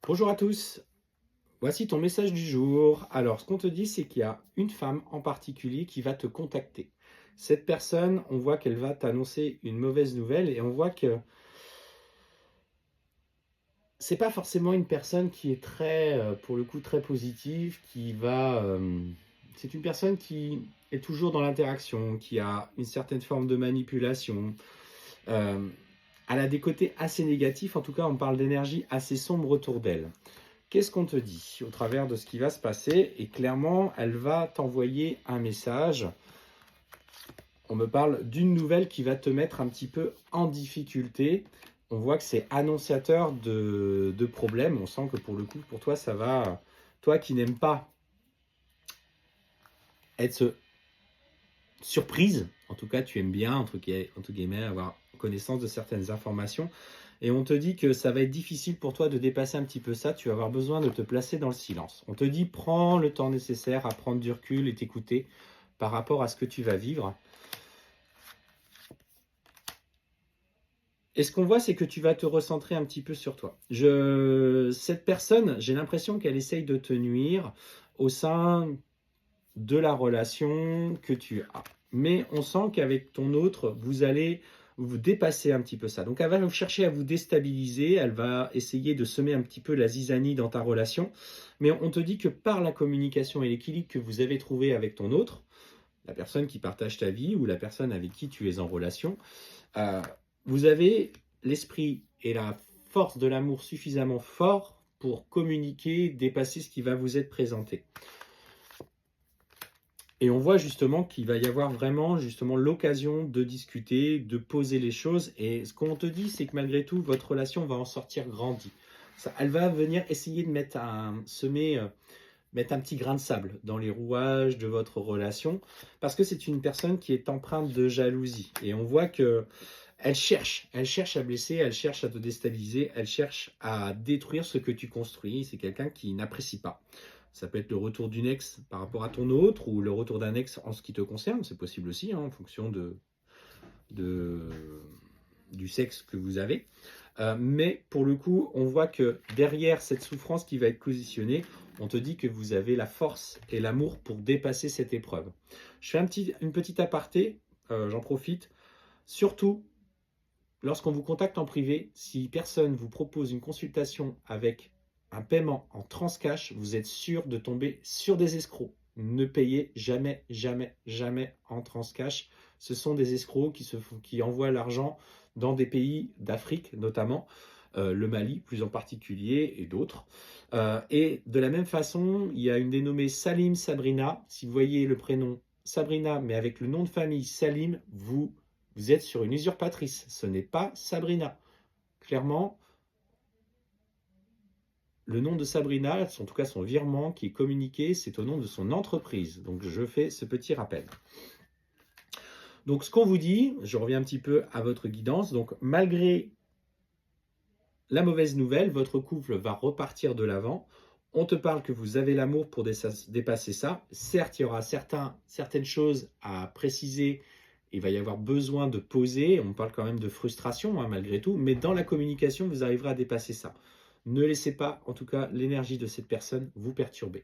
Bonjour à tous, voici ton message du jour. Alors, ce qu'on te dit, c'est qu'il y a une femme en particulier qui va te contacter. Cette personne, on voit qu'elle va t'annoncer une mauvaise nouvelle et on voit que c'est pas forcément une personne qui est très, pour le coup, très positive, c'est une personne qui est toujours dans l'interaction, qui a une certaine forme de manipulation. Euh, Elle a des côtés assez négatifs, en tout cas, on parle d'énergie assez sombre autour d'elle. Qu'est-ce qu'on te dit au travers de ce qui va se passer? Et clairement, elle va t'envoyer un message. On me parle d'une nouvelle qui va te mettre un petit peu en difficulté. On voit que c'est annonciateur de problèmes. On sent que pour le coup, pour toi, ça va. Toi qui n'aimes pas être surprise, en tout cas, tu aimes bien, entre guillemets, avoir connaissance de certaines informations. Et on te dit que ça va être difficile pour toi de dépasser un petit peu ça. Tu vas avoir besoin de te placer dans le silence. On te dit, prends le temps nécessaire à prendre du recul et t'écouter par rapport à ce que tu vas vivre. Et ce qu'on voit, c'est que tu vas te recentrer un petit peu sur toi. Cette personne, j'ai l'impression qu'elle essaye de te nuire au sein de la relation que tu as. Mais on sent qu'avec ton autre, vous allez vous dépasser un petit peu ça. Donc elle va chercher à vous déstabiliser, elle va essayer de semer un petit peu la zizanie dans ta relation. Mais on te dit que par la communication et l'équilibre que vous avez trouvé avec ton autre, la personne qui partage ta vie ou la personne avec qui tu es en relation, euh, vous avez l'esprit et la force de l'amour suffisamment fort pour communiquer, dépasser ce qui va vous être présenté. Et on voit justement qu'il va y avoir vraiment justement l'occasion de discuter, de poser les choses. Et ce qu'on te dit, c'est que malgré tout, votre relation va en sortir grandie. Ça, elle va venir essayer de mettre un petit grain de sable dans les rouages de votre relation, parce que c'est une personne qui est empreinte de jalousie. Et on voit que elle cherche à blesser, elle cherche à te déstabiliser, elle cherche à détruire ce que tu construis. C'est quelqu'un qui n'apprécie pas. Ça peut être le retour d'une ex par rapport à ton autre ou le retour d'un ex en ce qui te concerne. C'est possible aussi, hein, en fonction de, du sexe que vous avez. Mais pour le coup, on voit que derrière cette souffrance qui va être positionnée, on te dit que vous avez la force et l'amour pour dépasser cette épreuve. Je fais une petite aparté, j'en profite. Surtout, lorsqu'on vous contacte en privé, si personne vous propose une consultation avec un paiement en transcash, vous êtes sûr de tomber sur des escrocs. Ne payez jamais, jamais, jamais en transcash. Ce sont des escrocs qui envoient l'argent dans des pays d'Afrique notamment, le Mali plus en particulier et d'autres. Et de la même façon, il y a une dénommée Salim Sabrina. Si vous voyez le prénom Sabrina, mais avec le nom de famille Salim, vous êtes sur une usurpatrice. Ce n'est pas Sabrina. Clairement, le nom de Sabrina, en tout cas son virement qui est communiqué, c'est au nom de son entreprise. Donc je fais ce petit rappel. Donc ce qu'on vous dit, je reviens un petit peu à votre guidance. Donc malgré la mauvaise nouvelle, votre couple va repartir de l'avant. On te parle que vous avez l'amour pour dépasser ça. Certes, il y aura certaines choses à préciser. Il va y avoir besoin de poser. On parle quand même de frustration, hein, malgré tout. Mais dans la communication, vous arriverez à dépasser ça. Ne laissez pas, en tout cas, l'énergie de cette personne vous perturber.